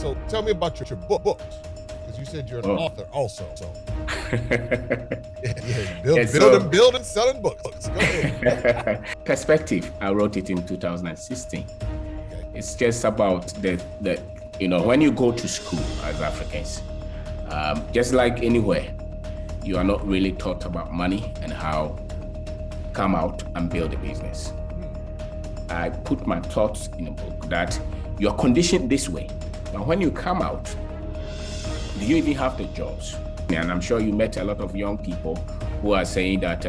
So tell me about your books, because you said you're an author also. So building, selling books. Go ahead. Perspective. I wrote it in 2016. Okay. It's just about the when you go to school as Africans, just like anywhere, you are not really taught about money and how come out and build a business. I put my thoughts in a book that you're conditioned this way, but when you come out, do you even have the jobs? And I'm sure you met a lot of young people who are saying that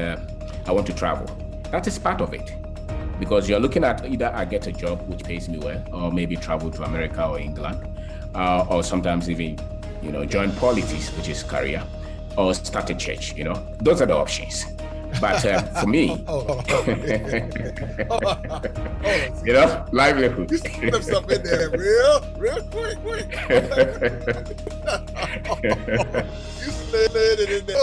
I want to travel. That is part of it, because you're looking at either I get a job which pays me well, or maybe travel to America or England, or sometimes even join politics, which is career, or start a church. Those are the options. But for me, livelihood. You slip something in there real quick. You slid it in there.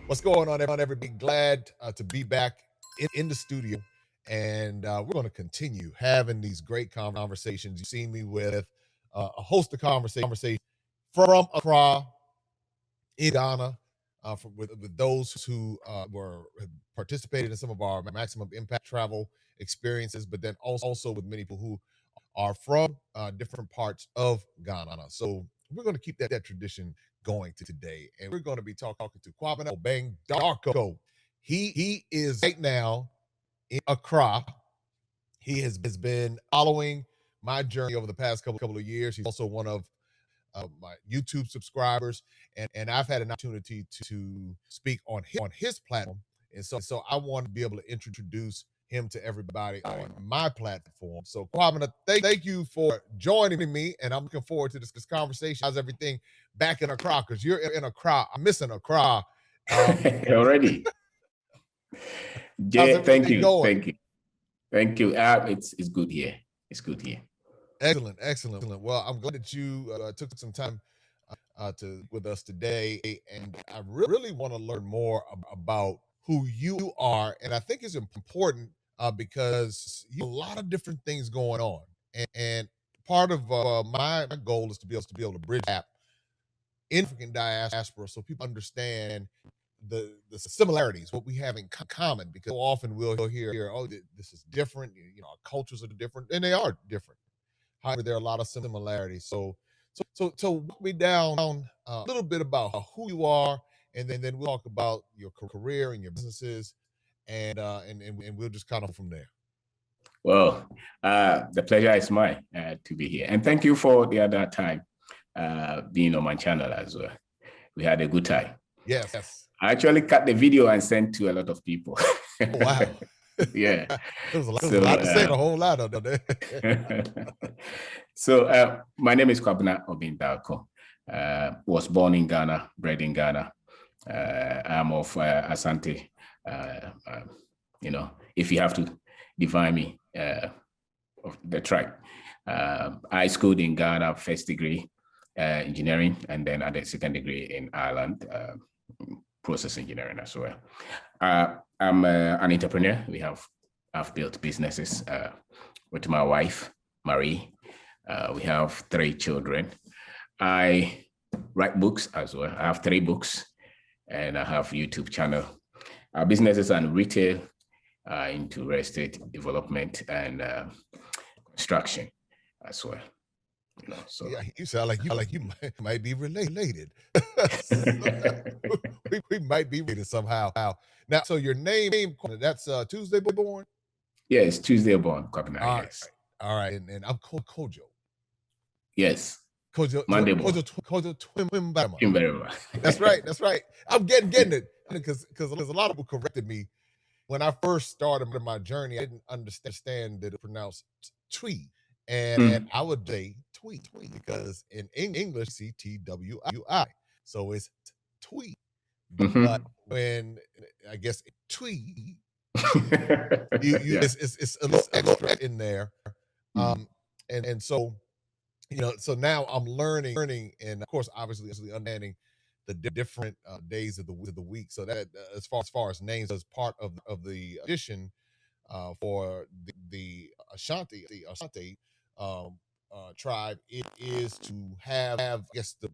What's going on, everybody? Glad to be back in the studio, and we're going to continue having these great conversations. You've seen me with a host of conversations from Accra, in Ghana, with those who participated in some of our maximum impact travel experiences, but then also with many people who are from different parts of Ghana. So we're going to keep that tradition going to today, and we're going to be talking to Kwabena Obeng Darko. He is right now in Accra. He has been following my journey over the past couple of years. He's also one of my YouTube subscribers, and I've had an opportunity to speak on his platform, and so I want to be able to introduce him to everybody on my platform. So Kwabena, thank you for joining me, and I'm looking forward to this conversation. How's everything back in Accra? Because you're in Accra. I'm missing Accra already. Yeah, thank you. It's good here. Excellent. Well, I'm glad that you took some time with us today, and I really want to learn more about who you are, and I think it's important because you have a lot of different things going on, and part of my goal is to be able to bridge that in African diaspora, so people understand the similarities, what we have in common, because so often we'll hear, oh, this is different, our cultures are different, and they are different. However, there are a lot of similarities. So walk me down a little bit about who you are, and then we'll talk about your career and your businesses, and we'll just kind of from there. Well, the pleasure is mine to be here, and thank you for the other time being on my channel as well. We had a good time. Yes. I actually cut the video and sent to a lot of people. Oh, wow. Yeah. There's a lot to say, a whole lot of them. So my name is Kwabena Obeng Darko. Was born in Ghana, bred in Ghana. I'm of Asante. If you have to define me, of the tribe. I schooled in Ghana, first degree engineering, and then at the second degree in Ireland, process engineering as well. I'm an entrepreneur. I've built businesses with my wife, Marie. We have 3 children. I write books as well. I have 3 books, and I have YouTube channel. Our businesses are in retail, into real estate development and construction as well. So yeah, you sound like you might be related. we might be related somehow. Now, so your name, that's Tuesday born? Yeah, it's Tuesday born, Kwabena. Yes. All right, and I'm Kojo. Yes. Kojo Twin Barama. That's right. I'm getting it, because there's a lot of people corrected me when I first started my journey. I didn't understand that it pronounced tree, and I would say tweet because in English, CTWI. So it's tweet. But when I guess tweet, Yeah. it's a little extra in there. And so, so now I'm learning, and of course, obviously understanding the different days of the week. So that as far as names as part of the addition for the Ashanti tribe, it is to have I guess the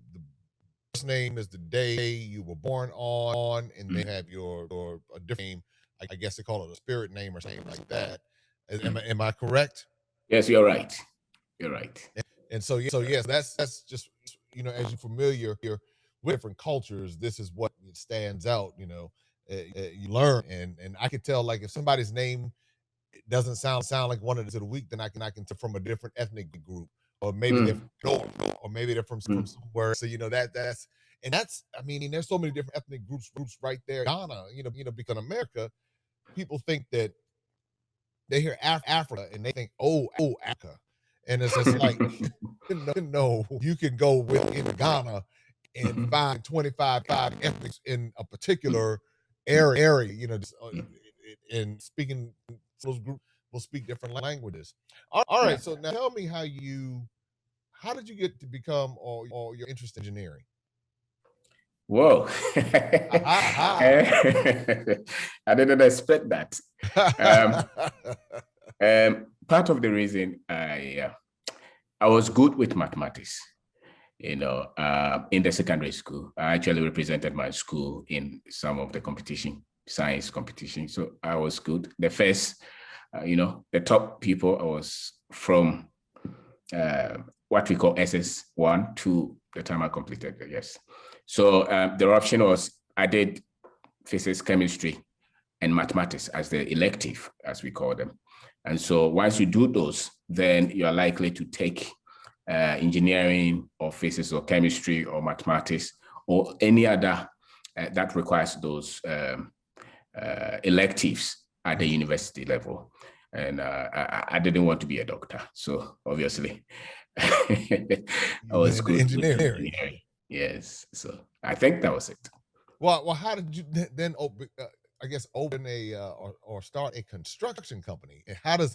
first name is the day you were born on, and they have your a different name. I guess they call it a spirit name or something like that. Am I correct? Yes, you're right. You're right. And so yes, that's just as you're familiar here with different cultures, this is what stands out. You learn, and I could tell like if somebody's name doesn't sound like one of the week, then I can tell from a different ethnic group, or maybe they're from North, or maybe they're from somewhere. So that's I mean, there's so many different ethnic groups right there. Ghana, because in America, people think that they hear Africa and they think, oh, Africa. And it's just like, no, you can go within Ghana and find 25 ethnics in a particular area, and speaking, those groups will speak different languages. All right. So now tell me how did you get to become or your interest in engineering? Whoa. I didn't expect that. Part of the reason I was good with mathematics, in the secondary school. I actually represented my school in some of the science competition. So I was good. The first, the top people, I was from what we call SS1 to the time I completed, yes. So the option was I did physics, chemistry, and mathematics as the elective, as we call them. And so once you do those, then you're likely to take engineering or physics or chemistry or mathematics or any other that requires those electives at the university level. And I didn't want to be a doctor. So obviously, I was good engineering. Yes. So I think that was it. Well, how did you then open or start a construction company? And how do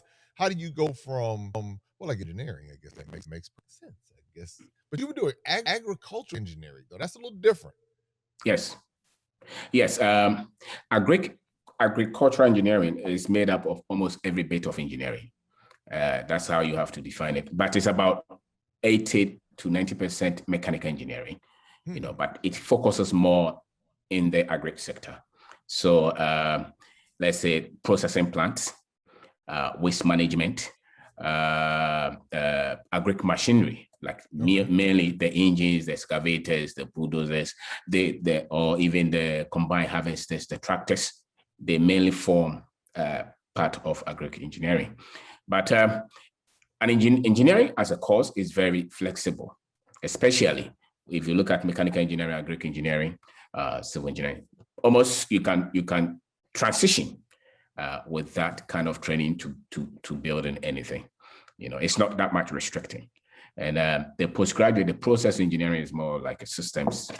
you go from like engineering? I guess that makes sense. I guess, but you were doing agricultural engineering though. That's a little different. Yes. Agricultural engineering is made up of almost every bit of engineering. That's how you have to define it. But it's about 80 to 90% mechanical engineering. But it focuses more in the agri sector. So let's say processing plants, waste management, agri machinery, like mainly the engines, the excavators, the bulldozers, or even the combine harvesters, the tractors, they mainly form part of agri engineering. But engineering as a course is very flexible, especially if you look at mechanical engineering, agri engineering, civil engineering. Almost you can transition with that kind of training to building anything. It's not that much restricting. And the postgraduate, the process engineering is more like a systems,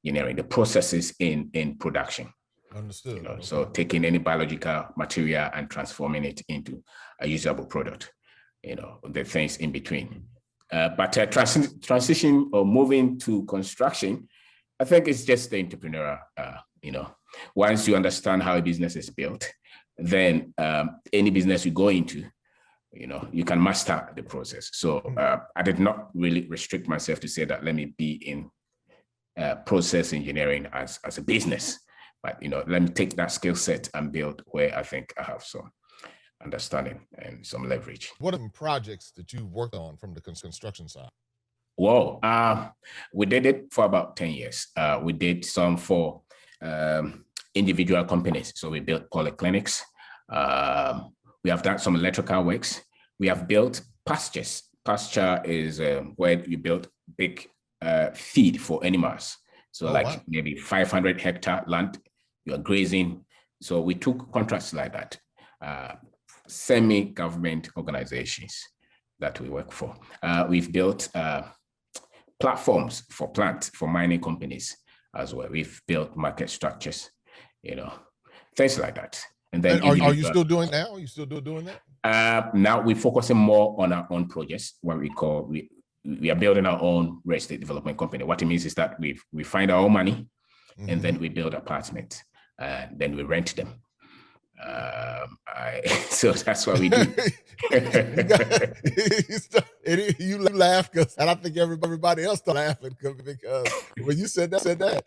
engineering, the processes in production. Understood. So taking any biological material and transforming it into a usable product, the things in between. But transition or moving to construction, I think it's just the entrepreneurial, once you understand how a business is built, then any business you go into, you can master the process. So I did not really restrict myself to say that let me be in process engineering as a business, but let me take that skill set and build where I think I have some understanding and some leverage. What are the projects that you worked on from the construction side? Whoa, we did it for about 10 years. We did some for individual companies. So we built polyclinics. We have done some electrical works. We have built pastures. Pasture is where you build big feed for animals. So maybe 500 hectare land, you are grazing. So we took contracts like that. Semi-government organizations, that we work for. We've built platforms for mining companies as well. We've built market structures, things like that. And then are you still doing now? Are you still doing that? Now we're focusing more on our own projects, what we call we are building our own real estate development company. What it means is that we find our own money, and then we build apartments, and then we rent them. So that's what we do. You laugh because, and I think everybody else started laughing because when you said that,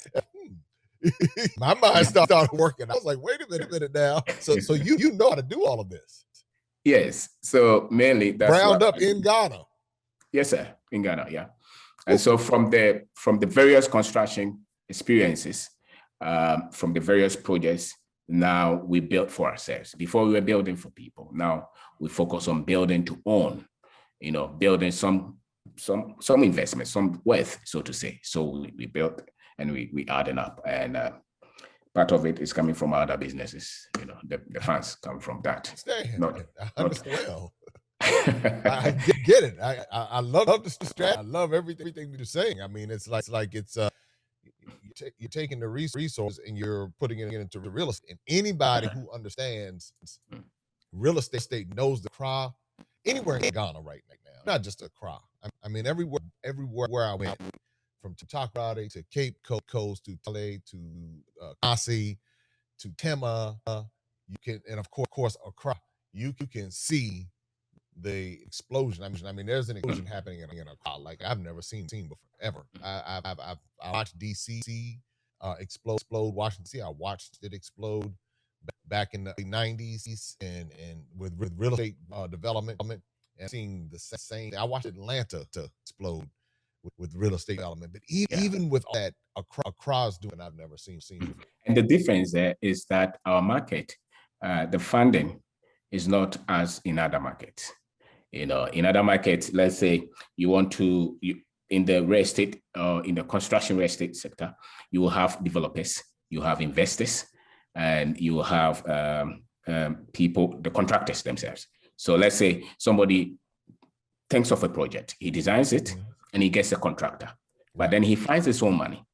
my mind started working. I was like, wait a minute now. So you know how to do all of this? Yes. So mainly that's ground up in Ghana. Yes, sir. In Ghana, yeah. And so from the various construction experiences, from the various projects, now we build for ourselves. Before we were building for people. Now we focus on building to own, building some investment, some wealth, so to say. So we built and we adding up, and part of it is coming from other businesses. The funds come from that. I understand well. I get it. I love the strategy. I love everything you're saying. I mean, it's like it's you're taking the resource and you're putting it into real estate. And anybody who understands real estate knows the CRA anywhere in Ghana right now. Not just a CRA. I mean, everywhere I went, from Takoradi to Cape Coast to Tale to Kasi to Tema, you can, and of course Accra, you can see the explosion. I mean, there's an explosion happening in Accra like I've never seen before ever. I watched DC explode, Washington DC. I watched it explode back in the 90s, and with real estate development, and seeing the same. I watched Atlanta to explode with real estate development, but even with all that, Accra's doing I've never seen before. And the difference there is that our market, the funding is not as in other markets. In other markets, let's say you want to, in the real estate, in the construction real estate sector, you will have developers, you have investors, and you will have people, the contractors themselves. So let's say somebody thinks of a project, he designs it, and he gets a contractor, but then he finds his own money,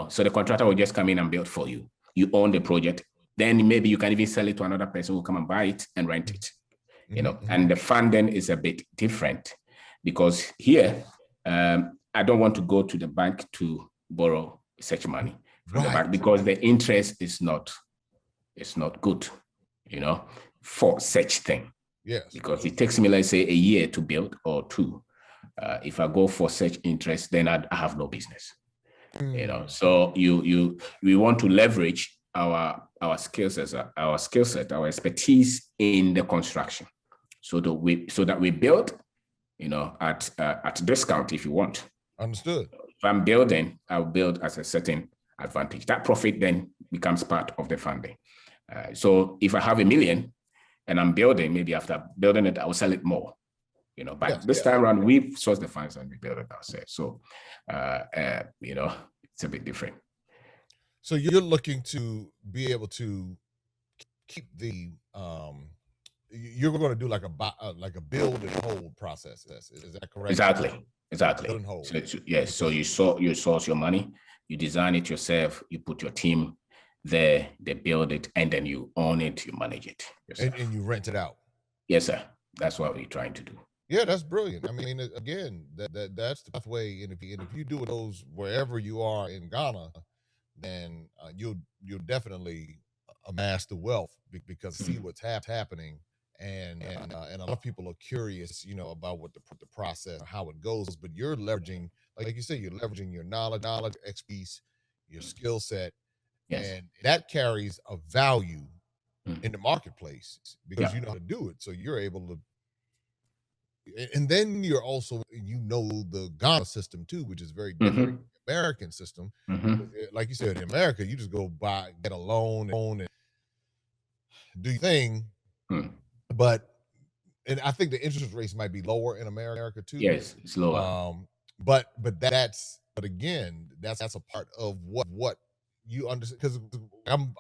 so the contractor will just come in and build for you. You own the project, then maybe you can even sell it to another person who will come and buy it and rent it, and the funding is a bit different because here, I don't want to go to the bank to borrow such money from the bank because the interest is not good, for such thing. Yes. Because it takes me, let's say, a year to build or two. If I go for such interest, then I have no business. So we want to leverage our skills our skill set, our expertise in the construction, so that we build, at discount if you want. Understood. If I'm building, I'll build at a certain advantage. That profit then becomes part of the funding. So if I have $1 million and I'm building, maybe after building it, I'll sell it more. But this time around, we've sourced the funds and we build it ourselves. So, it's a bit different. So you're looking to be able to keep the, you're going to do like a build and hold process. Is that correct? Exactly. Build and hold. So, yes. So you source your money, you design it yourself, you put your team there, they build it, and then you own it, you manage it yourself. And you rent it out. Yes, sir. That's what we're trying to do. Yeah, that's brilliant. I mean, again, that's the pathway. And if you do those wherever you are in Ghana, then you'll definitely amass the wealth because see what's happening, and a lot of people are curious, about what the process, how it goes. But you're leveraging, like you said, you're leveraging your knowledge, expertise, your skill set, and that carries a value in the marketplace because you know how to do it. So you're able to. And then you're also, the Ghana system too, which is very different from the American system. Like you said, in America, you just go get a loan and do your thing. And I think the interest rates might be lower in America too. Yes, it's lower. But again, that's a part of what you understand, because I'm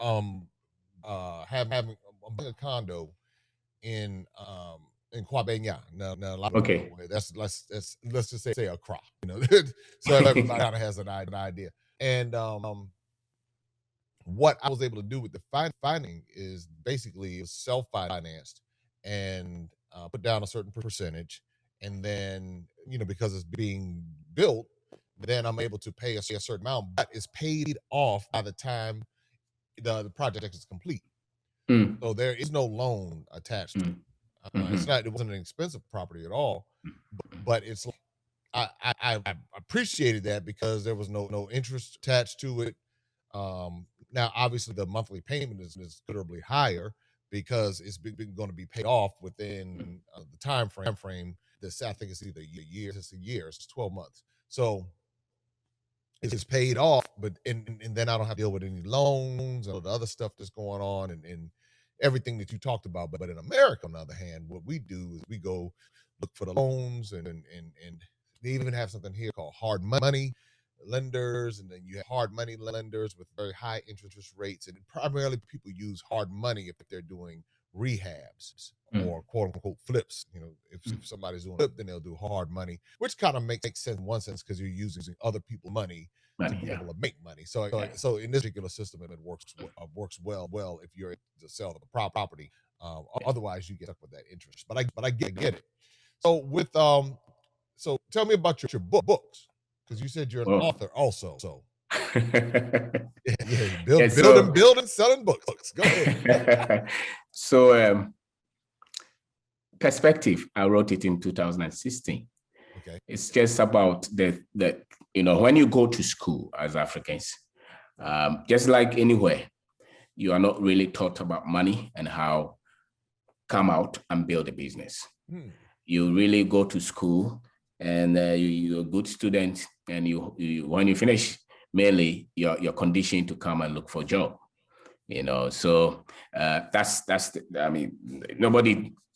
having a condo in in Kwabena. No, a lot of people Okay. know where. Let's just say Accra. So everybody kind of has an idea. And what I was able to do with the finding is basically self-financed and put down a certain percentage, and then because it's being built, then I'm able to pay a certain amount, but it's paid off by the time the project is complete. Mm. So there is no loan attached to it. It wasn't an expensive property at all, but it's I appreciated that because there was no interest attached to it. Now, obviously, the monthly payment is considerably higher because it's going to be paid off within the time frame. This, I think, it's either a year. It's a year. It's 12 months. So it's paid off, but and then I don't have to deal with any loans or the other stuff that's going on and everything that you talked about. But in America, on the other hand, what we do is we go look for the loans and they even have something here called hard money lenders, and then you have hard money lenders with very high interest rates, and primarily people use hard money if they're doing rehabs or quote unquote flips. If somebody's doing a flip, then they'll do hard money, which kind of makes sense in one sense because you're using other people's money to be able to make money. So in this particular system, it works well if you're to sell the property. Otherwise, you get stuck with that interest. But I get it. So with so tell me about your books, because you said you're an author also. So building, selling books. Go ahead. So Perspective, I wrote it in 2016. Okay. It's just about the when you go to school as Africans, just like anywhere, you are not really taught about money and how come out and build a business. You really go to school and you're a good student, and you when you finish, mainly you're conditioned to come and look for a job. So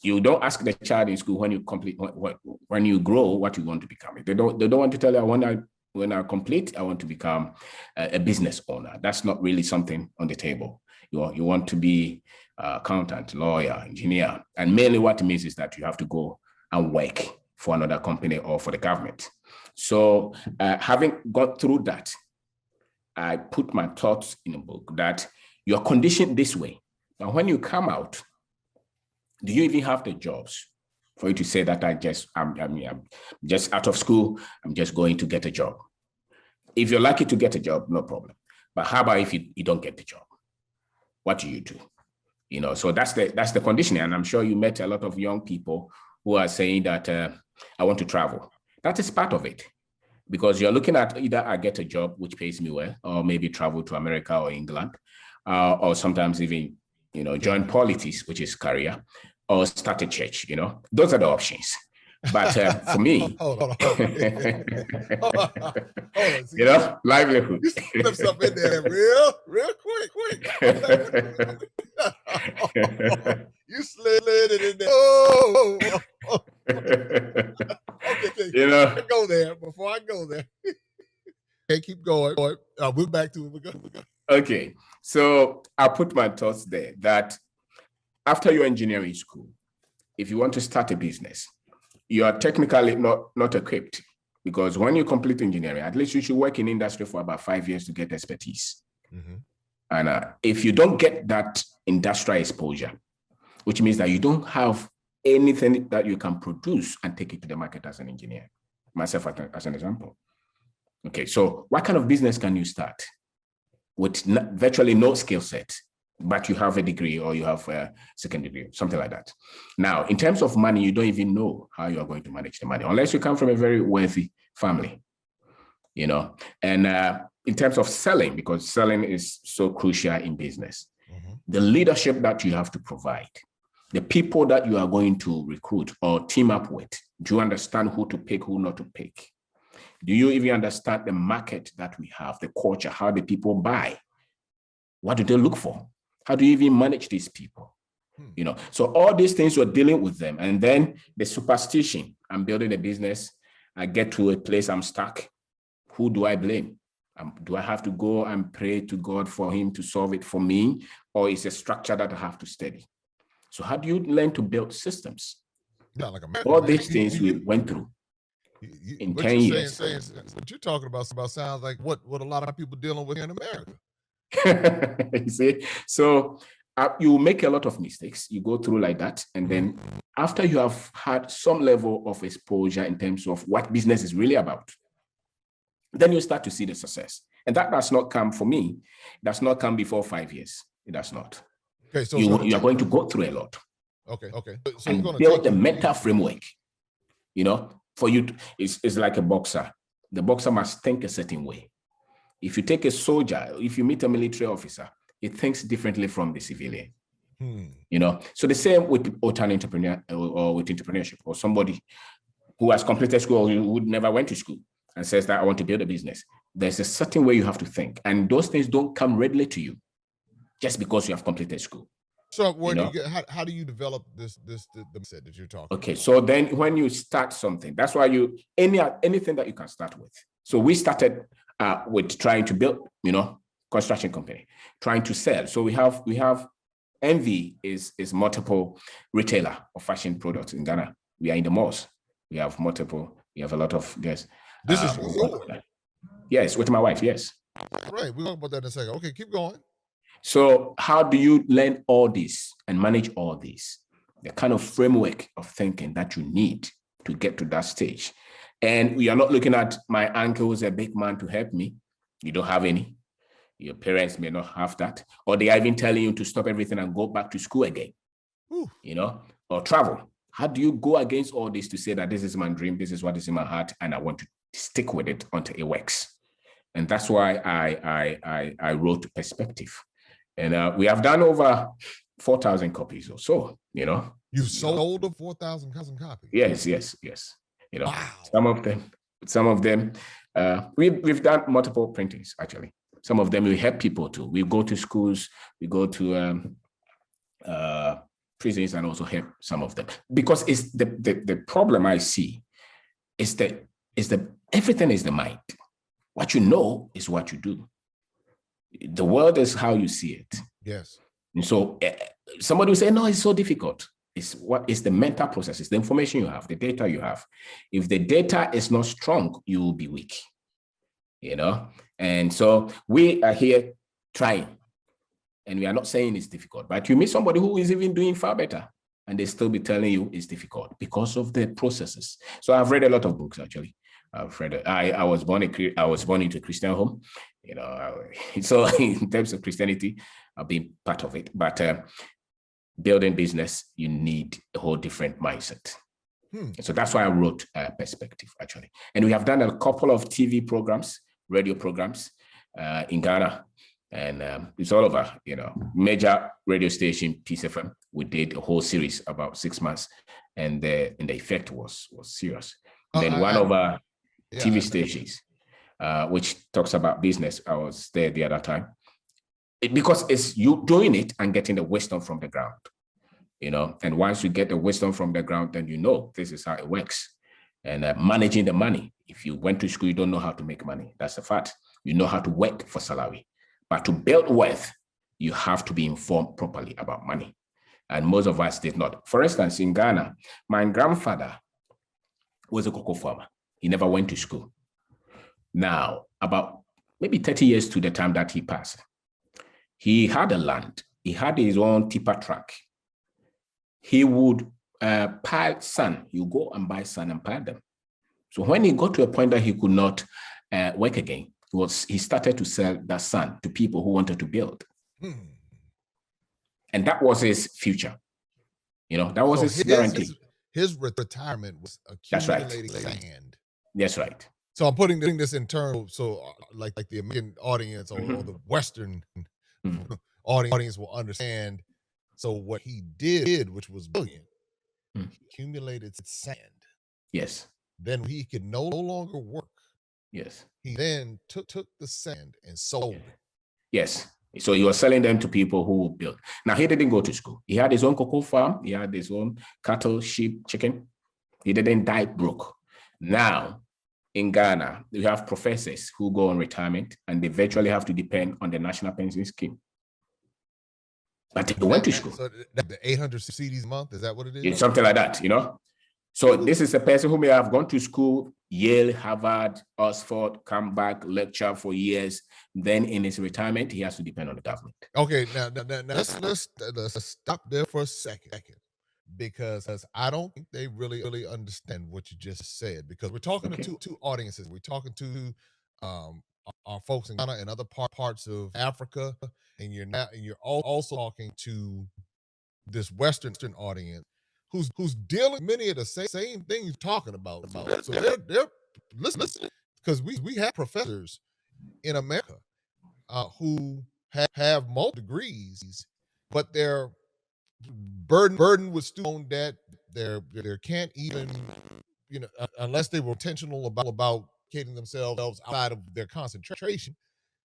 you don't ask the child in school when you complete when you grow what you want to become. They don't want to tell you when I complete, I want to become a business owner. That's not really something on the table. You want to be accountant, lawyer, engineer, and mainly what it means is that you have to go and work for another company or for the government. So having got through that, I put my thoughts in a book that you're conditioned this way. Now, when you come out, do you even have the jobs for you to say that I'm just out of school, I'm just going to get a job? If you're lucky to get a job, no problem. But how about if you don't get the job? What do you do? So that's the conditioning. And I'm sure you met a lot of young people who are saying that I want to travel. That is part of it, because you're looking at either I get a job which pays me well, or maybe travel to America or England, or sometimes even join politics, which is career, or start a church. Those are the options. But for me, hold on. livelihood. You slip something in there real quick. You slid it in there. Okay. Before I go there. Okay, keep going. We're back to it. We're going. Okay, so I'll put my thoughts there that after your engineering school, if you want to start a business, you are technically not equipped, because when you complete engineering, at least you should work in industry for about 5 years to get expertise. And if you don't get that industrial exposure, which means that you don't have anything that you can produce and take it to the market as an engineer, myself as an example. Okay, so what kind of business can you start with virtually no skill set, but you have a degree or you have a second degree, something like that? Now, in terms of money, you don't even know how you are going to manage the money, unless you come from a very wealthy family, And in terms of selling, because selling is so crucial in business, the leadership that you have to provide, the people that you are going to recruit or team up with, do you understand who to pick, who not to pick? Do you even understand the market that we have, the culture, how the people buy? What do they look for? How do you even manage these people? So all these things, you're dealing with them. And then the superstition, I'm building a business, I get to a place, I'm stuck. Who do I blame? Do I have to go and pray to God for him to solve it for me? Or is a structure that I have to study? So how do you learn to build systems? Not like America. All these things we went through in 10 years. What you're talking about sounds like what a lot of people dealing with here in America. You see, so you make a lot of mistakes. You go through like that, and then after you have had some level of exposure in terms of what business is really about, then you start to see the success. And that does not come for me. It does not come before 5 years. It does not. Okay, so you are going to go through a lot. Okay. So and build a mental framework. You know, for you, it's like a boxer. The boxer must think a certain way. If you take a soldier, if you meet a military officer, it thinks differently from the civilian. You know, so the same with an entrepreneur or with entrepreneurship, or somebody who has completed school or who never went to school and says that I want to build a business. There's a certain way you have to think, and those things don't come readily to you just because you have completed school. So where do you get, how do you develop the mindset that you're talking about? So then when you start something, that's why anything that you can start with. So we started with trying to build, construction company, trying to sell. So we have Envy is multiple retailer of fashion products in Ghana. We are in the malls. We have multiple. We have a lot of guests. This is yes, with my wife. Yes. Right. We'll talk about that in a second. Okay, keep going. So how do you learn all this and manage all this? The kind of framework of thinking that you need to get to that stage. And we are not looking at my uncle who's a big man to help me. You don't have any. Your parents may not have that. Or they are even telling you to stop everything and go back to school again. Ooh. Or travel. How do you go against all this to say that this is my dream, this is what is in my heart, and I want to stick with it until it works? And that's why I wrote Perspective. And we have done over 4,000 copies or so, You've sold over 4,000 copies? Yes. Wow. Some of them, we've done multiple printings, actually. Some of them we help people too. We go to schools, we go to prisons and also help some of them. Because it's the problem I see is that everything is the mind. What you know is what you do. The world is how you see it. Yes. And so somebody will say, no, it's so difficult. It's the mental process, it's the information you have, the data you have. If the data is not strong, you will be weak. And so we are here trying, and we are not saying it's difficult, but you meet somebody who is even doing far better, and they still be telling you it's difficult because of the processes. So I've read a lot of books, actually. I've read. I was born into a Christian home, so in terms of Christianity, I've been part of it. But building business, you need a whole different mindset. So that's why I wrote Perspective, actually. And we have done a couple of TV programs, radio programs in Ghana, and it's all over, major radio station, Peace FM. We did a whole series about 6 months, and the effect was serious. Then one of our TV stations, which talks about business, I was there the other time, because it's you doing it and getting the wisdom from the ground. And once you get the wisdom from the ground, then this is how it works. And managing the money. If you went to school, you don't know how to make money. That's a fact. You know how to work for salary. But to build wealth, you have to be informed properly about money. And most of us did not. For instance, in Ghana, my grandfather was a cocoa farmer. He never went to school. Now, about maybe 30 years to the time that he passed, he had a land. He had his own tipper truck. He would pile sand. You go and buy sand and pile them. So when he got to a point that he could not work again, he started to sell that sand to people who wanted to build. And that was his future. That was his guarantee. His retirement was accumulating sand. That's right. So I'm putting this in terms, so like the American audience or the Western audience will understand. So what he did, which was brilliant, he accumulated sand. Yes. Then he could no longer work. Yes. He then took the sand and sold it. Yes. So he was selling them to people who would build. Now, he didn't go to school. He had his own cocoa farm. He had his own cattle, sheep, chicken. He didn't die broke. Now, in Ghana, we have professors who go on retirement and they virtually have to depend on the national pension scheme. But they went to school. So the 800 CDs a month, is that what it is? It's something like that, So this is a person who may have gone to school, Yale, Harvard, Oxford, come back, lecture for years. Then in his retirement, he has to depend on the government. Okay, now let's stop there for a second, because I don't think they really understand what you just said. Because we're talking to two audiences. We're talking to our folks in Ghana and other parts of Africa, and you're also talking to this Western audience who's dealing with many of the same things you're talking about. So they're listen, because we have professors in America who have multiple degrees, but they're burdened with student debt. They can't even, unless they were intentional about getting themselves outside of their concentration.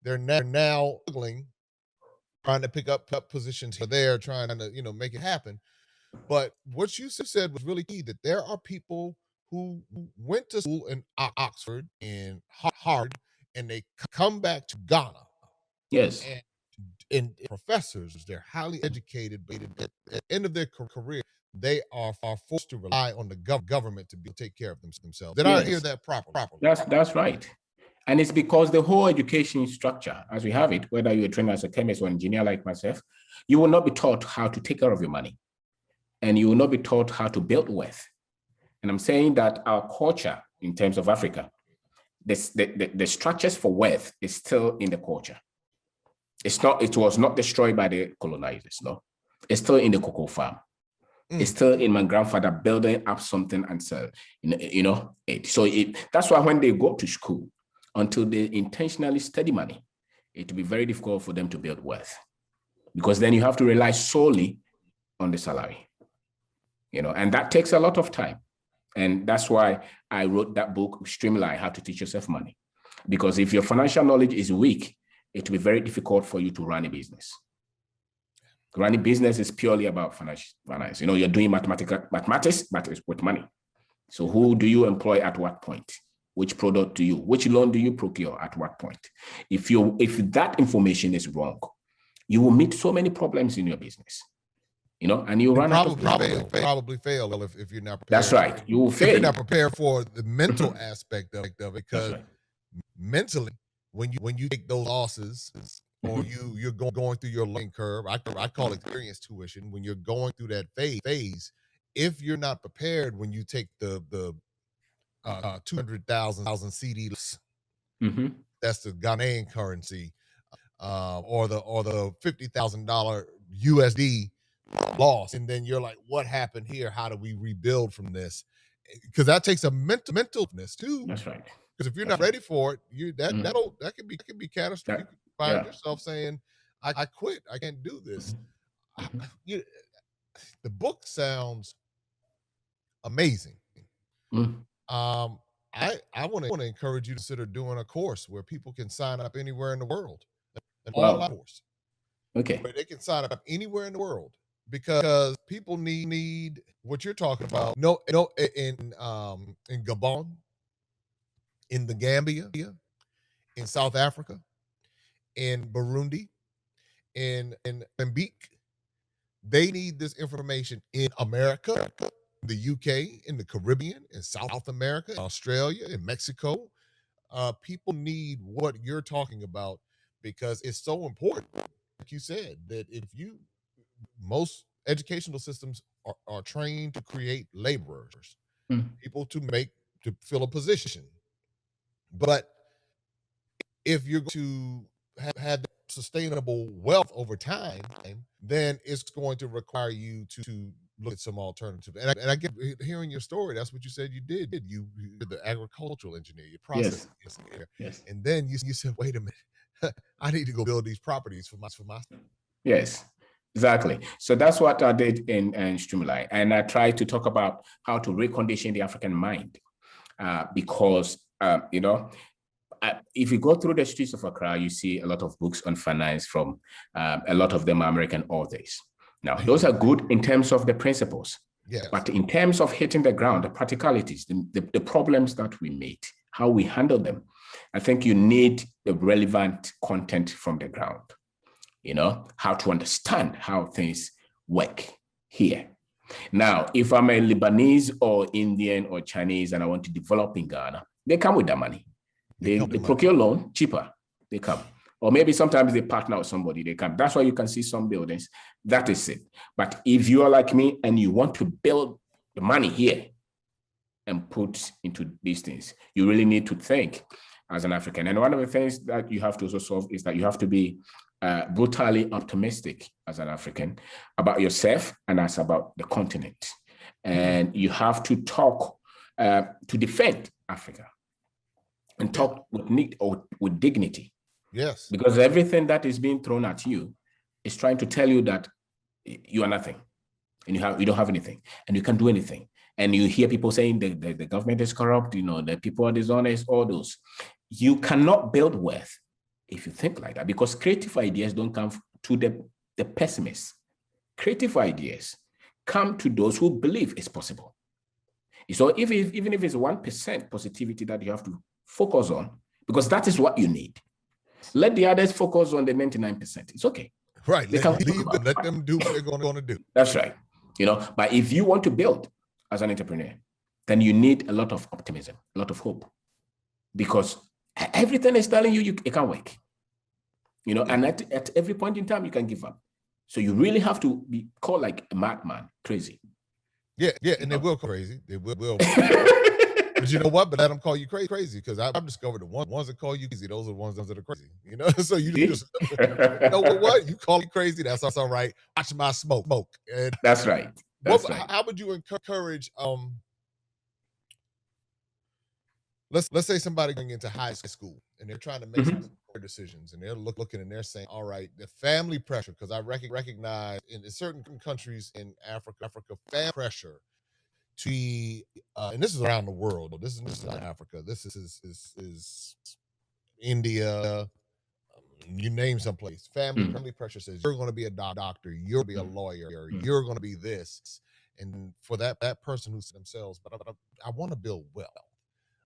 They're now struggling, trying to pick up positions here, there, trying to make it happen. But what you said was really key, that there are people who went to school in Oxford and Harvard, and they come back to Ghana. Yes. And professors, they're highly educated, but at the end of their career, they are forced to rely on the government to take care of themselves. Did I hear that properly? That's right. And it's because the whole education structure, as we have it, whether you're trained as a chemist or engineer like myself, you will not be taught how to take care of your money. And you will not be taught how to build wealth. And I'm saying that our culture, in terms of Africa, the structures for wealth is still in the culture. It was not destroyed by the colonizers, no. It's still in the cocoa farm. It's still in my grandfather building up something and sell, So that's why when they go to school, until they intentionally study money, it will be very difficult for them to build wealth, because then you have to rely solely on the salary, and that takes a lot of time. And that's why I wrote that book, Streamline, How to Teach Yourself Money. Because if your financial knowledge is weak, it will be very difficult for you to run a business. Running business is purely about finance. You're doing mathematics, but it's with money. So who do you employ at what point? Which product which loan do you procure at what point? If that information is wrong, you will meet so many problems in your business. And you run out of probably fail if you're not prepared. That's right. You will fail. If you're not prepared for the mental aspect of it, because mentally, when you take those losses, or you're going through your learning curve, I call it experience tuition. When you're going through that phase, if you're not prepared, when you take the 200,000 CDs, that's the Ghanaian currency, or the $50,000 USD loss, and then you're like, what happened here? How do we rebuild from this? Because that takes a mentalness too. That's right. Because if you're not ready for it, that could be catastrophic. You could find yourself saying, I quit. I can't do this. The book sounds amazing. I want to encourage you to consider doing a course where people can sign up anywhere in the world, an online course. Okay. Where they can sign up anywhere in the world, because people need what you're talking about. In Gabon, in the Gambia, in South Africa, in Burundi, in Mozambique, they need this information in America, the UK, in the Caribbean, in South America, Australia, in Mexico. People need what you're talking about, because it's so important. Like you said, that most educational systems are trained to create laborers, people to fill a position. But if you're going to have sustainable wealth over time, then it's going to require you to look at some alternative. And I get hearing your story. That's what you said you did. You did the agricultural engineer, you process engineer. Yes. And then you said, wait a minute, I need to go build these properties for my. Yes, exactly. So that's what I did in Streamline. And I tried to talk about how to recondition the African mind, because, if you go through the streets of Accra, you see a lot of books on finance from a lot of them are American authors. Now, those are good in terms of the principles. Yes. But in terms of hitting the ground, the practicalities, the problems that we meet, how we handle them, I think you need the relevant content from the ground. How to understand how things work here. Now, if I'm a Lebanese or Indian or Chinese and I want to develop in Ghana, they come with that money. They procure loan cheaper. They come. Or maybe sometimes they partner with somebody, they come. That's why you can see some buildings. That is it. But if you are like me and you want to build the money here and put into these things, you really need to think as an African. And one of the things that you have to also solve is that you have to be brutally optimistic as an African about yourself and as about the continent. And you have to talk to defend Africa and talk with need or with dignity. Yes. Because everything that is being thrown at you is trying to tell you that you are nothing and you don't have anything and you can't do anything. And you hear people saying the government is corrupt, the people are dishonest, all those. You cannot build wealth if you think like that, because creative ideas don't come to the pessimists. Creative ideas come to those who believe it's possible. So even if it's 1% positivity that you have to focus on, because that is what you need. Let the others focus on the 99%. It's okay. Right. Let them do what they're going to do. That's right. But if you want to build as an entrepreneur, then you need a lot of optimism, a lot of hope, because everything is telling you it can't work. And at every point in time, you can give up. So you really have to be called like a madman, crazy. Yeah, and they will crazy. They will. But you know what? But let them call you crazy, because I've discovered the ones that call you crazy, those are the ones that are crazy. So you just know what? You call me crazy, that's all right. Watch my smoke. And that's right. How would you encourage? Let's say somebody going into high school and they're trying to make some decisions, and they're looking and they're saying, all right, the family pressure, because I recognize in certain countries in Africa, family pressure to be, and this is around the world. This is not Africa. This is India. You name someplace. Family pressure says you're going to be a doctor, you're going to be a lawyer, you're going to be this, and for that person who said themselves, but I want to build wealth.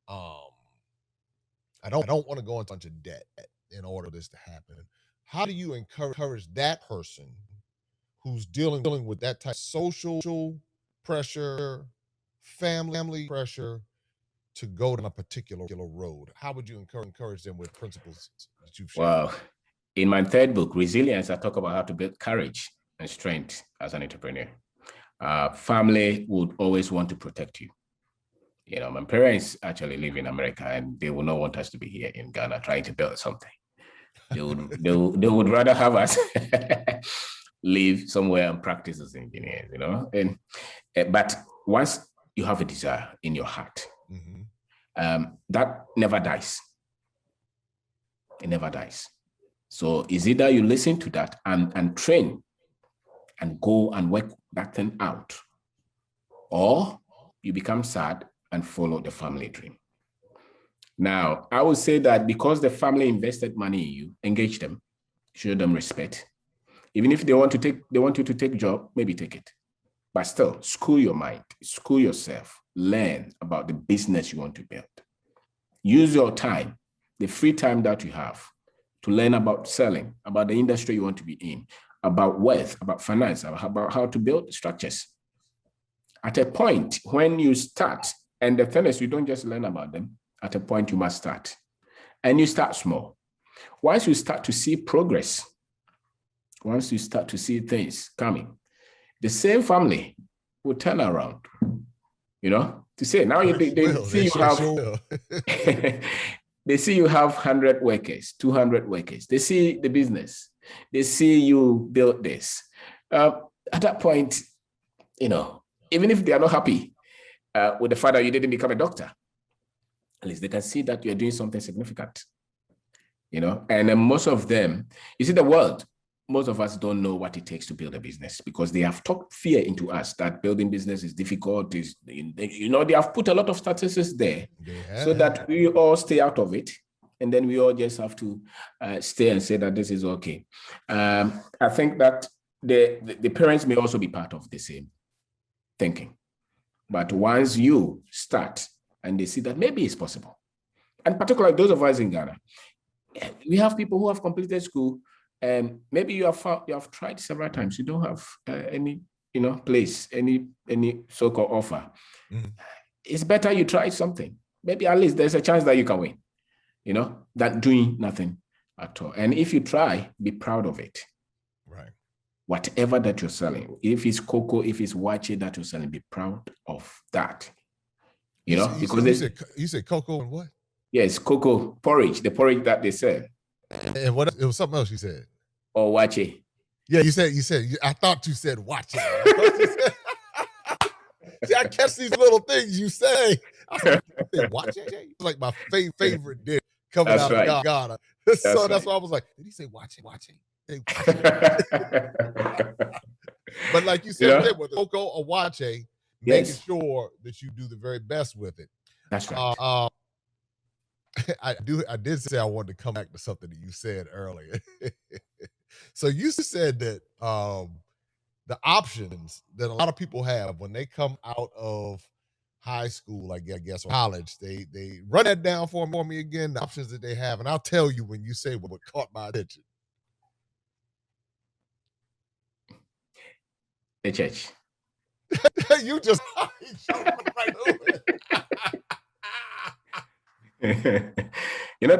I don't want to go into a bunch of debt in order for this to happen. How do you encourage that person who's dealing with that type of social pressure, family pressure, to go down a particular road? How would you encourage them with principles that you've shared? Well, in my third book, Resilience, I talk about how to build courage and strength as an entrepreneur. Family would always want to protect you. My parents actually live in America, and they would not want us to be here in Ghana trying to build something. They would rather have us live somewhere and practice as engineers, but once you have a desire in your heart, that never dies. It never dies. So it's either you listen to that and train and go and work that thing out, or you become sad and follow the family dream. Now, I would say that because the family invested money in you, engage them, show them respect. Even if they want you to take job, maybe take it. But still, school your mind, school yourself, learn about the business you want to build. Use your time, the free time that you have, to learn about selling, about the industry you want to be in, about wealth, about finance, about how to build structures. At a point when you start, and the thing is, you don't just learn about them. At a point, you must start. And you start small. Once you start to see progress, once you start to see things coming, the same family will turn around, to say, now they see you have 100 workers, 200 workers. They see the business. They see you build this. At that point, even if they are not happy with the fact that you didn't become a doctor, at least they can see that you're doing something significant, and most of them, you see, the world, most of us don't know what it takes to build a business, because they have talked fear into us that building business is difficult. They have put a lot of statistics there so that we all stay out of it. And then we all just have to stay and say that this is okay. I think that the parents may also be part of the same thinking. But once you start and they see that maybe it's possible, and particularly those of us in Ghana, we have people who have completed school, and maybe you have tried several times, you don't have any place, any so-called offer, it's better you try something. Maybe at least there's a chance that you can win, than doing nothing at all. And if you try, be proud of it. Right. Whatever that you're selling, if it's cocoa, if it's wache that you're selling, be proud of that. Because you said cocoa and what? Yes, cocoa porridge, the porridge that they sell. And what? It was something else you said. Or wache. Yeah, you said. I thought you said wache. See, I catch these little things you say. I said, wache? It's like my favorite dish coming out of Ghana. So that's why I was like, did he say wache? But like you said, with cocoa or wache, making sure that you do the very best with it. That's right. I did say I wanted to come back to something that you said earlier. So you said that the options that a lot of people have when they come out of high school, I guess, or college, they run that down for me again, the options that they have. And I'll tell you when you say what caught my attention. The church. You just right over it.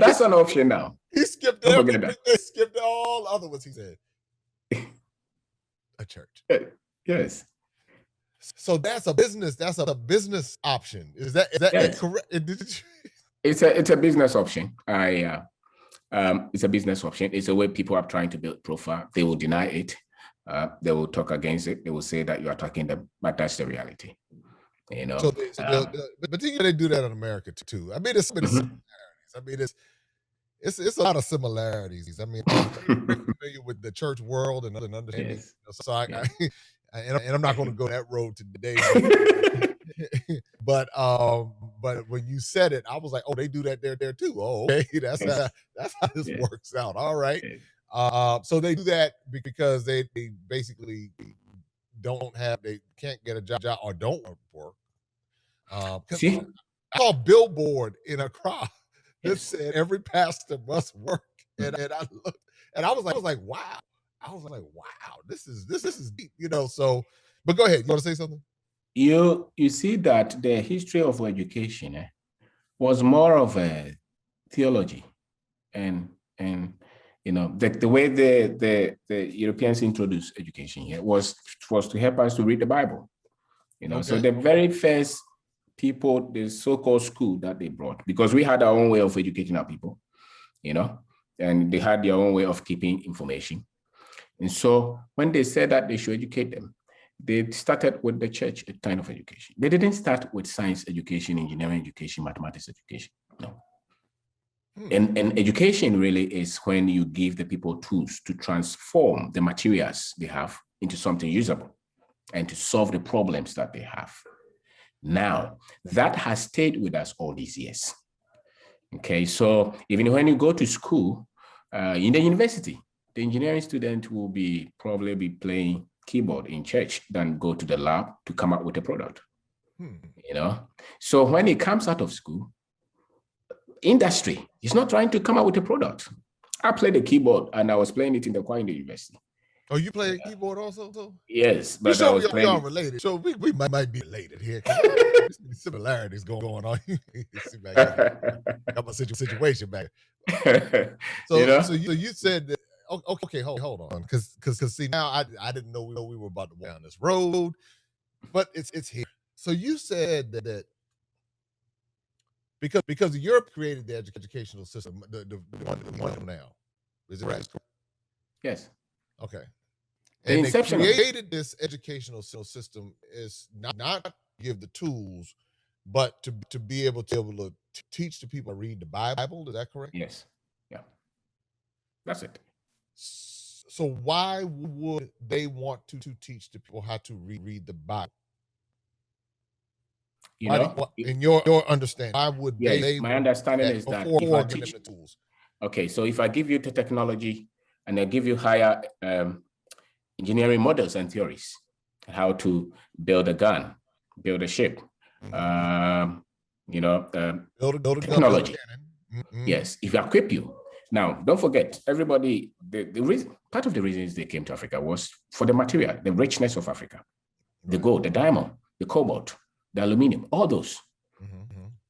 That's an option now. He skipped everything. They skipped all other ones, he said. A church. Yes. So that's a business. That's a business option. Is that correct? It's a business option. It's a business option. It's a way people are trying to build profile. They will deny it. They will talk against it. They will say that you are attacking them, but that's the reality. But they do that in America too. I mean, it's similarities. I mean, it's a lot of similarities. I mean, I'm familiar with the church world and understanding. Yes. So and I'm not going to go that road today. But when you said it, I was like, oh, they do that there too. Oh, okay, that's how this works out. All right. So they do that because they basically they can't get a job or don't work. See? I saw a billboard in a crowd that said every pastor must work, and I looked and I was like, wow. I was like, wow, this is deep, So, but go ahead. You want to say something? You see that the history of education was more of a theology, and the way the Europeans introduced education here was to help us to read the Bible. Okay. So the very first people, the so-called school that they brought, because we had our own way of educating our people, and they had their own way of keeping information. And so when they said that they should educate them, they started with the church kind of education. They didn't start with science education, engineering education, mathematics education. No. And education really is when you give the people tools to transform the materials they have into something usable and to solve the problems that they have. Now, that has stayed with us all these years. Okay, so even when you go to school, in the university, the engineering student will probably be playing keyboard in church than go to the lab to come up with a product. So when he comes out of school, industry is not trying to come up with a product. I played the keyboard and I was playing it in the choir in the university. Oh, you play keyboard also? Yes, but I was playing. Y'all related. So we might be related here. There's similarities going on. Got my situation back. So you said that. Okay, hold on, because see now I didn't know we were about to go down this road, but it's here. So you said that because Europe created the educational system, the one now, is it right? Yes. Okay. And they created this educational system is not to give the tools, but to be able to teach the people to read the Bible. Is that correct? Yes. Yeah. That's it. So why would they want to teach the people how to read the Bible? In your understanding, why would they? My understanding is that if I teach the tools. Okay, so if I give you the technology and I give you higher engineering models and theories, how to build a gun, build a ship, build a technology. Yes, if I equip you. Now, don't forget, everybody, the reason, part of the reasons they came to Africa was for the material, the richness of Africa. the gold, the diamond, the cobalt, the aluminum, all those.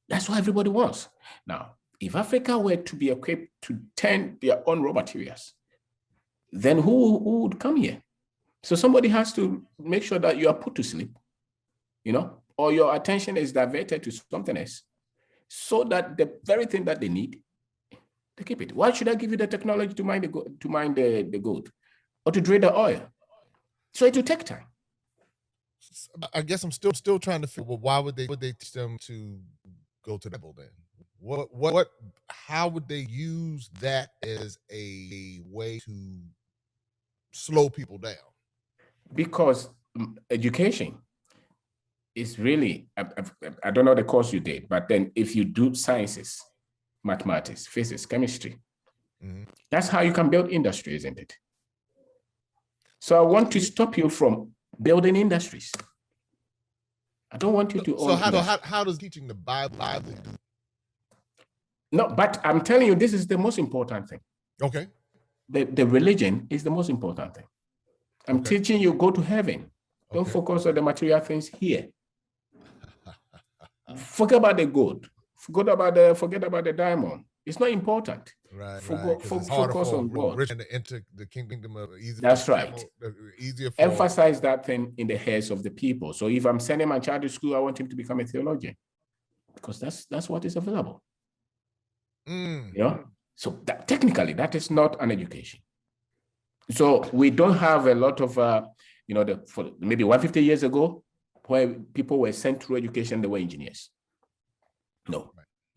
That's what everybody wants. Now, if Africa were to be equipped to turn their own raw materials, then who would come here? So somebody has to make sure that you are put to sleep, or your attention is diverted to something else, so that the very thing that they need, they keep it. Why should I give you the technology to mine the gold or to drill the oil? So it will take time. I guess I'm still trying to figure, well, why would they teach them to go to the Bible then? How would they use that as a way to slow people down? Because education is really, I don't know the course you did, but then if you do sciences, mathematics, physics, chemistry, that's how you can build industry, isn't it? So I want to stop you from building industries. I don't want you to own. So how does teaching the Bible do? No, but I'm telling you, this is the most important thing. Okay. The religion is the most important thing. I'm teaching you, go to heaven. Don't focus on the material things here. Forget about the gold. Forget about the diamond. It's not important. Right. Focus on God. Rich and to enter the kingdom of easy. That's right. Easier for emphasize that thing in the heads of the people. So if I'm sending my child to school, I want him to become a theologian, because that's what is available. So technically, that is not an education. So we don't have a lot of, maybe 150 years ago, where people were sent through education, they were engineers. No.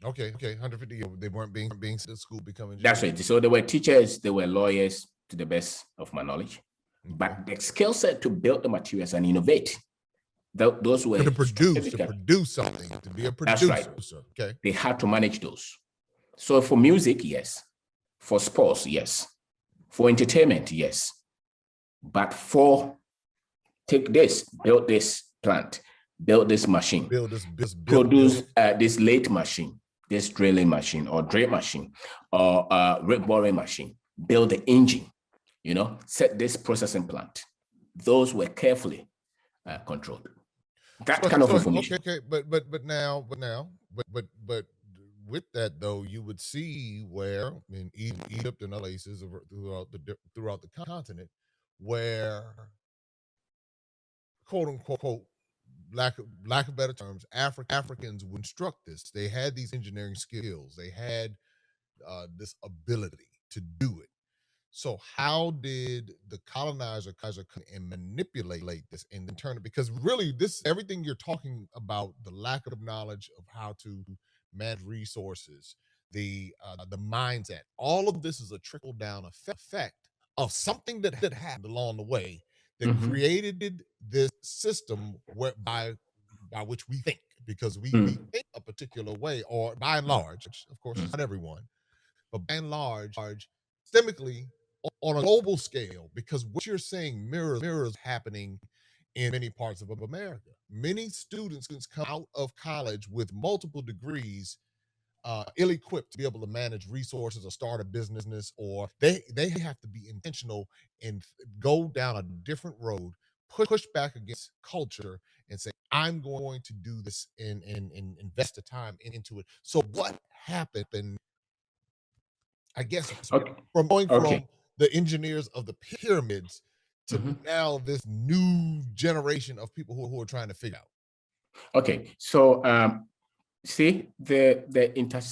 Okay. 150 years, they weren't being to school becoming. That's right. So they were teachers, they were lawyers, to the best of my knowledge. But the skill set to build the materials and innovate, those were to produce something, to be a producer. That's right. Okay. They had to manage those. So for music, yes. For sports, yes. For entertainment, yes. But take this, build this plant, build this machine, produce this lathe machine, this drilling machine or drill machine or rig boring machine, build the engine, set this processing plant. Those were carefully controlled. That kind of information. Okay, but with that though, you would see where in Egypt and other places throughout the continent, where quote unquote, lack of better terms, Africans would instruct this. They had these engineering skills. They had this ability to do it. So how did the colonizer come and manipulate this and then turn it? Because really, everything you're talking about, the lack of knowledge of how to manage resources, the mindset, all of this is a trickle down effect of something that happened along the way that created this system by which we think, because we think a particular way, or by and large, of course, not everyone, but by and large, systemically on a global scale, because what you're saying mirrors happening in many parts of America. Many students come out of college with multiple degrees, ill-equipped to be able to manage resources or start a business, or they have to be intentional and go down a different road, push back against culture and say, I'm going to do this and invest the time into it. So what happened? And I guess from going from the engineers of the pyramids to now this new generation of people who are trying to figure out. Okay, so see the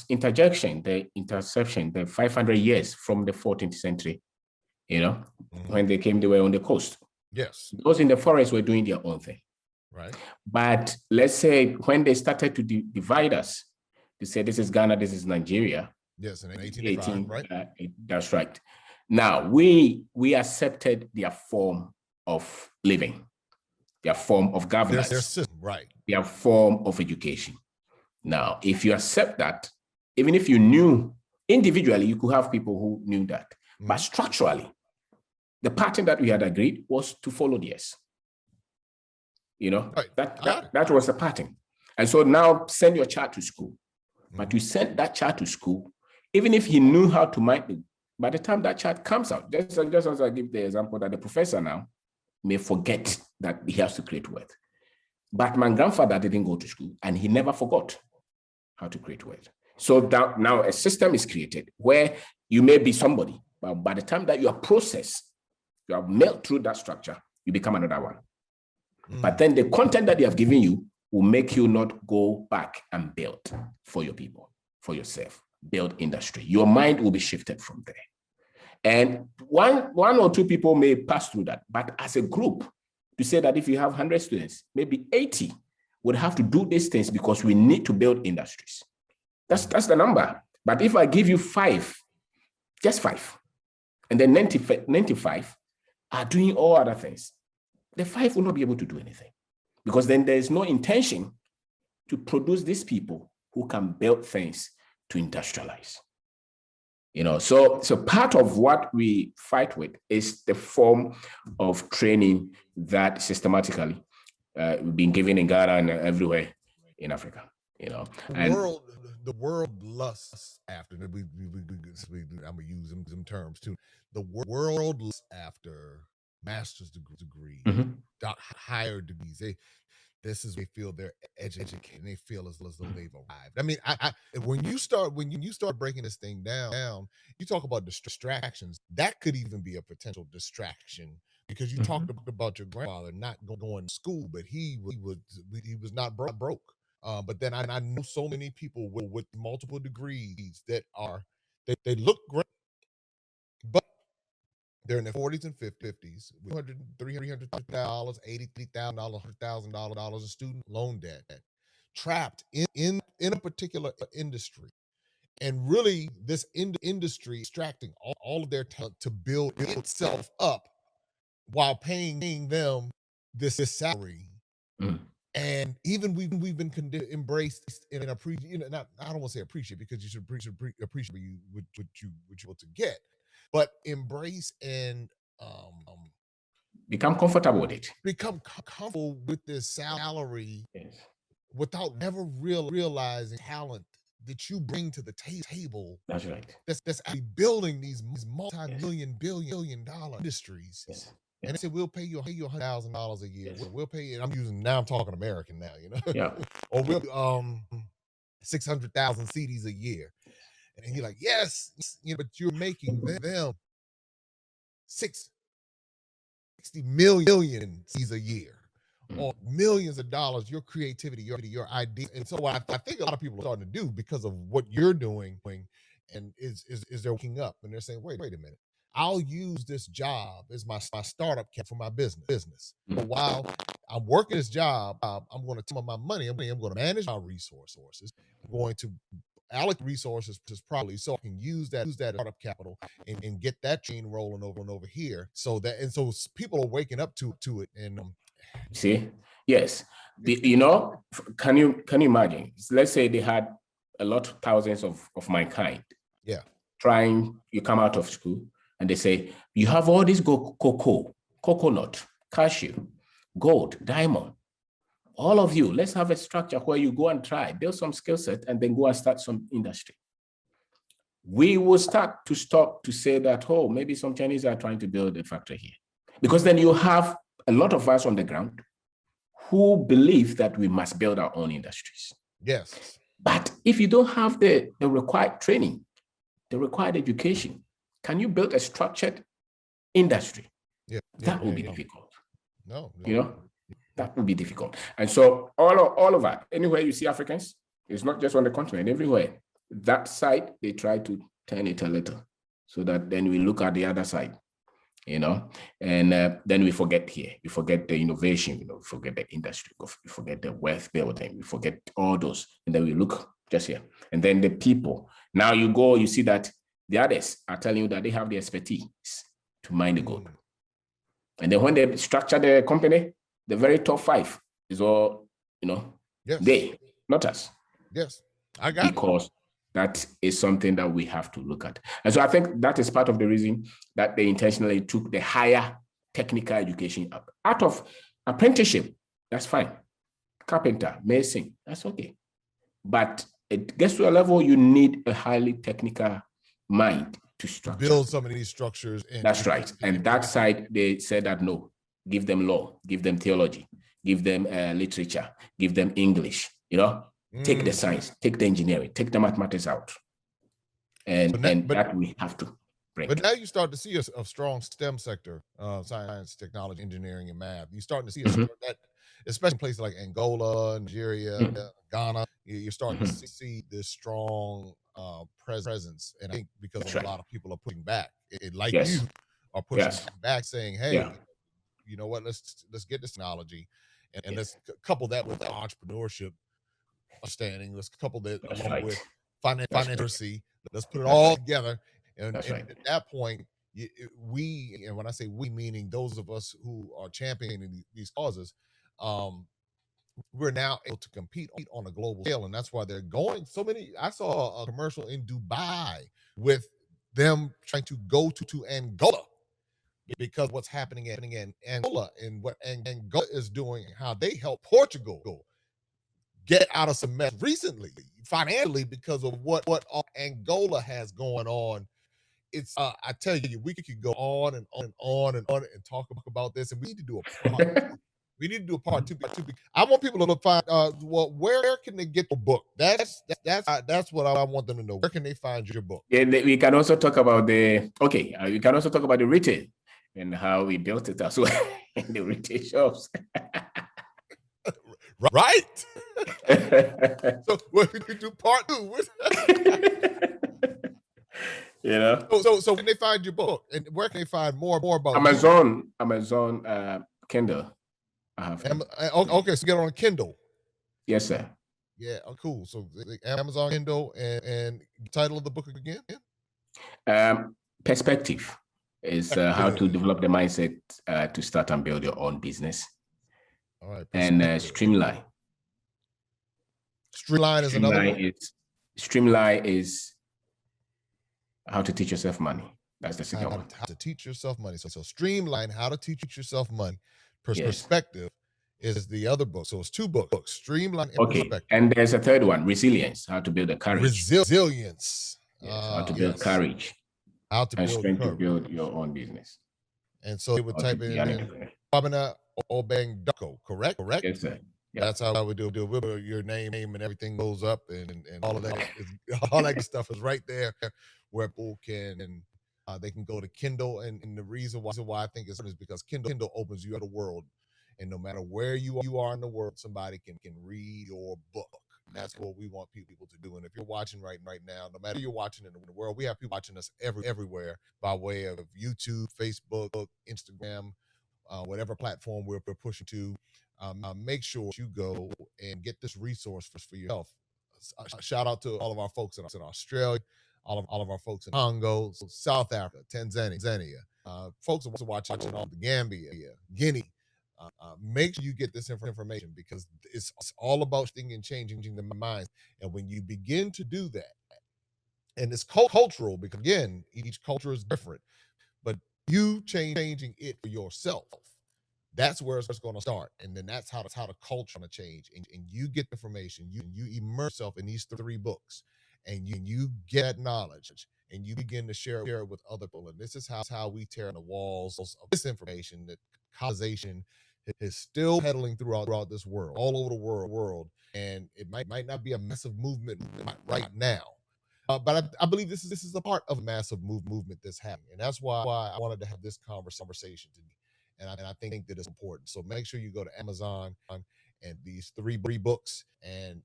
interjection, the interception, the 500 years from the 14th century, when they came, they were on the coast. Yes. Those in the forest were doing their own thing. Right. But let's say when they started to divide us, to say this is Ghana, this is Nigeria. Yes, in 1885, right? That's right. Now, we accepted their form of living, their form of governance, their system, right? Their form of education. Now, if you accept that, even if you knew individually, you could have people who knew that, but structurally, the pattern that we had agreed was to follow theirs. Right. That was the pattern. And so now send your child to school, but you send that child to school, even if he knew how to mine, by the time that child comes out, just as I give the example that the professor now, may forget that he has to create wealth. But my grandfather didn't go to school, and he never forgot how to create wealth. So that now a system is created where you may be somebody, but by the time that you are processed, you are melt through that structure, you become another one. But then the content that they have given you will make you not go back and build for your people, for yourself, build industry. Your mind will be shifted from there. And one or two people may pass through that, but as a group, to say that if you have 100 students, maybe 80 would have to do these things because we need to build industries. That's the number. But if I give you 5, just 5, and then 95 are doing all other things, the 5 will not be able to do anything, because then there is no intention to produce these people who can build things to industrialize. So part of what we fight with is the form of training that systematically we've been given in Ghana and everywhere in Africa. The world lusts after. I'm gonna use some terms too. The world lusts after master's degree, higher degrees. They feel they're educated, and they feel as though they've arrived. I mean, when you start breaking this thing down, you talk about distractions. That could even be a potential distraction, because you talked about your grandfather not going to school, but he was not broke. But then I know so many people with multiple degrees that they look great, but they're in their 40s and 50s with $300,000, $80,000, $100,000 in student loan debt, trapped in a particular industry. And really, this industry extracting all of their talent to build itself up while paying them this salary. And even we've been embraced and appreciate. I don't want to say appreciate, because you should appreciate what you're able to get, but embrace and become comfortable with it. Become comfortable with this salary, without ever realizing talent that you bring to the table. That's right. That's actually building these multi-million, billion-dollar industries. And they said, we'll pay you $100,000 a year. We'll pay you. I'm talking American now, Yeah. Or we'll 600,000 CDs a year. And then you're like, yes, but you're making them 60 million CDs a year, or millions of dollars. Your creativity, your idea. And so what I think a lot of people are starting to do, because of what you're doing, and is they're waking up and they're saying, wait a minute. I'll use this job as my startup cap for my business. But while I'm working this job, I'm going to take my money. I'm going to manage my resources. I'm going to allocate resources properly, so I can use that startup capital and get that chain rolling over here. So people are waking up to it. And see, yes, can you imagine? Let's say they had a lot of thousands of my kind. Yeah. You come out of school. And they say, you have all this coconut, cashew, gold, diamond. All of you, let's have a structure where you go and try, build some skill set, and then go and start some industry. We will start to stop to say that, maybe some Chinese are trying to build a factory here. Because then you have a lot of us on the ground who believe that we must build our own industries. Yes. But if you don't have the required training, the required education, can you build a structured industry? That will be difficult. No. That will be difficult. And so all over, anywhere you see Africans, it's not just on the continent, everywhere. That side, they try to turn it a little, so that then we look at the other side, and then we forget here. We forget the innovation, we forget the industry, we forget the wealth building, we forget all those. And then we look just here. And then the people. Now you see that the others are telling you that they have the expertise to mine the gold. And then when they structure the company, the very top 5 is all, they, not us. Yes, I got because that is something that we have to look at. And so I think that is part of the reason that they intentionally took the higher technical education up. Out of apprenticeship, that's fine. Carpenter, mason, that's okay. But it gets to a level you need a highly technical mind to structure. Build some of these structures. That's right. And that side, they said that no, give them law, give them theology, give them literature, give them English, take the science, take the engineering, take the mathematics out. And that we have to bring. But now you start to see a strong STEM sector, science, technology, engineering, and math. You're starting to see that, especially in places like Angola, Nigeria, Ghana. You're starting to see this strong presence. And I think because a lot of people are pushing back, like you are pushing back, saying, hey, you know what, let's get this technology and let's couple that with entrepreneurship understanding. Let's couple that along with financial literacy. Let's put it all together. And at that point, we, and when I say we, meaning those of us who are championing these causes, we're now able to compete on a global scale. And that's why they're going so many. I saw a commercial in Dubai with them trying to go to Angola because what's happening in Angola and what Angola is doing, how they help Portugal get out of some mess recently financially because of what Angola has going on. It's I tell you, we could go on and on and on and on and talk about this, and we need to do a part two. We need to do a part two. I want people to find well, where can they get the book? That's what I want them to know. Where can they find your book? Yeah, we can also talk about we can also talk about the retail and how we built it as well in the retail shops. Right. So we could do part two. So when they find your book, and where can they find more about Amazon Kindle? Okay, so get on Kindle. Yes, sir. Yeah, cool. So Amazon Kindle, and title of the book again? Perspective is how to develop the mindset to start and build your own business. All right. And Streamline. Streamline is another one? Streamline is how to teach yourself money. That's the second one. How to teach yourself money. So Streamline, how to teach yourself money. Perspective is the other book. So it's two books, Streamline and Perspective. And there's a third one, Resilience, how to build a courage. Resilience. Yes, how to build courage. How to build strength to build your own business. And so it would type in Kwabena Obeng-Dako, correct? Yes, sir. Yeah. That's how we do it. Your name and everything goes up, and all of that all that stuff is right there where people can, and they can go to Kindle. And the reason why I think it's is because Kindle opens you up to the world, and no matter where you are in the world, somebody can read your book. And that's what we want people to do. And if you're watching right now, no matter who you're watching in the world, we have people watching us everywhere by way of YouTube, Facebook, Instagram, whatever platform we're pushing to. Make sure you go and get this resource for yourself. Shout out to all of our folks in Australia, all of our folks in Congo, South Africa, Tanzania, folks are watching all the Gambia, Guinea. Make sure you get this information because it's all about thinking and changing the minds. And when you begin to do that, and it's cultural, because again, each culture is different, but you changing it for yourself, that's where it's going to start. And then that's how the culture going to change. And you get the information, you immerse yourself in these three books, and you get knowledge, and you begin to share it with other people. And this is how we tear down the walls of this information. That colonization is still peddling throughout this world, all over the world. And it might not be a massive movement right now. But I believe this is a part of a massive movement that's happening. And that's why I wanted to have this conversation today. And I think that it's important. So make sure you go to Amazon and these three books, and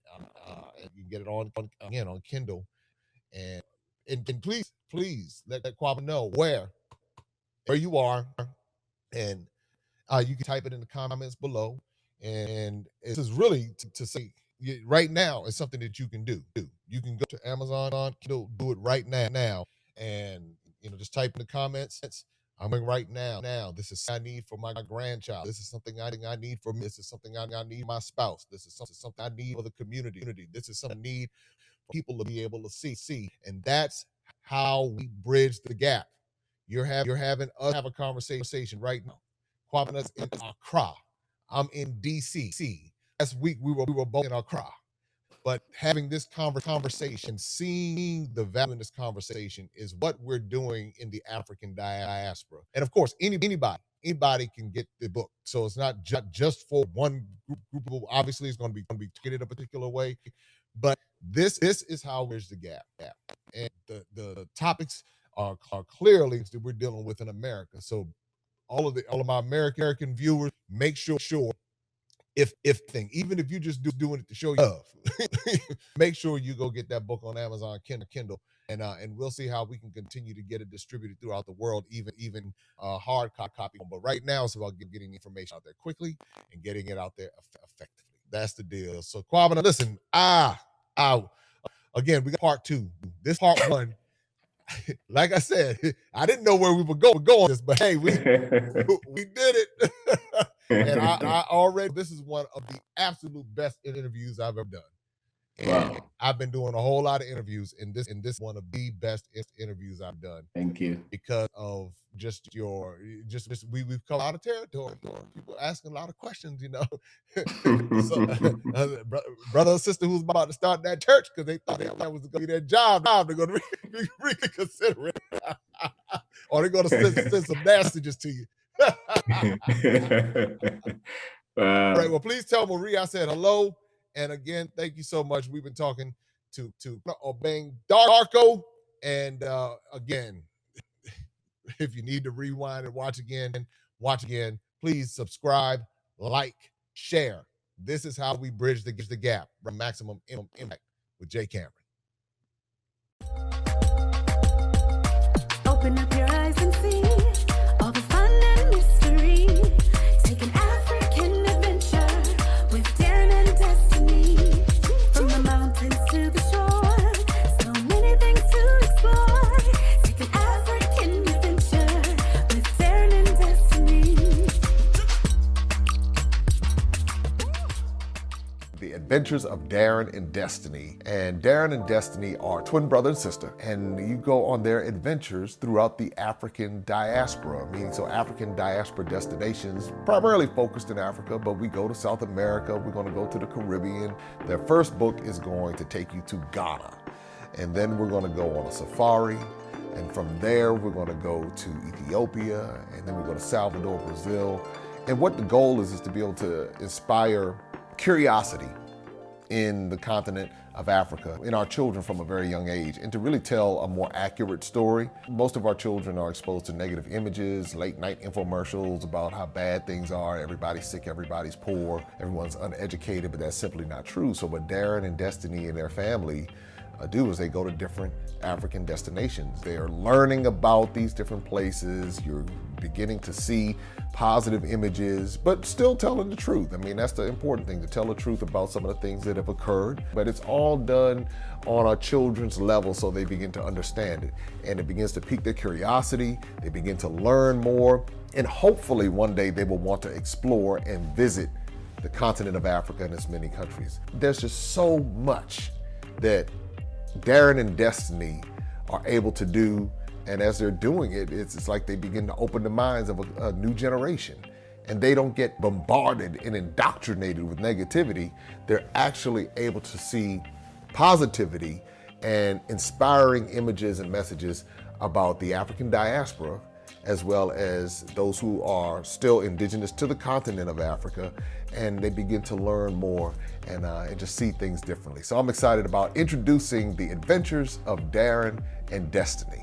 you can get it on Kindle. And please let Kwabena know where you are, and you can type it in the comments below. And this is really to say right now is something that you can do. You can go to Amazon Kindle, do it right now, and just type in the comments. I'm doing right now. This is something I need for my grandchild. This is something I need for me. This is something I need for my spouse. This is something I need for the community. This is something I need for people to be able to see. And that's how we bridge the gap. You're having us have a conversation right now. Kwabena's in Accra. I'm in DC. Last week we were both in Accra. But having this conversation, seeing the value in this conversation is what we're doing in the African diaspora. And of course, anybody can get the book. So it's not just for one group of people. Obviously, it's going to be treated a particular way. But this is how we bridge the gap. And the topics are clearly that we're dealing with in America. So all of my American viewers, make sure if even if you just doing it to show you love, make sure you go get that book on Amazon Kindle, and we'll see how we can continue to get it distributed throughout the world, even hard copy. But right now, it's about getting information out there quickly and getting it out there effectively. That's the deal. So Kwabena, listen, again, we got part 2. This part 1. Like I said, I didn't know where we were going with this, but hey, we did it. And I already, this is one of the absolute best interviews I've ever done. And wow. I've been doing a whole lot of interviews, and this one of the best interviews I've done. Thank you. Because of just we've come out of territory. People asking a lot of questions, you know. So, brother or sister who's about to start that church because they thought that was going to be their job. They're going to reconsider it, or they're going to send some messages to you. All right. Well, please tell Marie I said hello. And again, thank you so much. We've been talking to Obeng Darko. And again, if you need to rewind and watch again, please subscribe, like, share. This is how we bridge the gap from maximum impact with Jay Cameron. Open up your eyes and see all the fun and mystery. Take an African adventure with Darren and Destiny. From the mountains to the shore, so many things to explore. Take an African adventure with Darren and Destiny. The Adventures of Darren and Destiny. And Darren and Destiny are twin brother and sister, and you go on their adventures throughout the African diaspora, meaning so African diaspora destinations, primarily focused in Africa, but we go to South America, we're going to go to the Caribbean. Their first book is going to take you to Ghana, and then we're going to go on a safari, and from there we're going to go to Ethiopia, and then we go to Salvador, Brazil. And what the goal is to be able to inspire curiosity in the continent of Africa, in our children from a very young age, and to really tell a more accurate story. Most of our children are exposed to negative images, late night infomercials about how bad things are, everybody's sick, everybody's poor, everyone's uneducated, but that's simply not true. So what Darren and Destiny and their family do is they go to different African destinations. They are learning about these different places. You're beginning to see positive images, but still telling the truth. I mean, that's the important thing, to tell the truth about some of the things that have occurred. But it's all done on our children's level so they begin to understand it. And it begins to pique their curiosity. They begin to learn more. And hopefully one day they will want to explore and visit the continent of Africa and its many countries. There's just so much that Darren and Destiny are able to do, and as they're doing it, it's like they begin to open the minds of a new generation, and they don't get bombarded and indoctrinated with negativity. They're actually able to see positivity and inspiring images and messages about the African diaspora, as well as those who are still indigenous to the continent of Africa, and they begin to learn more and just see things differently. So I'm excited about introducing the Adventures of Darren and Destiny.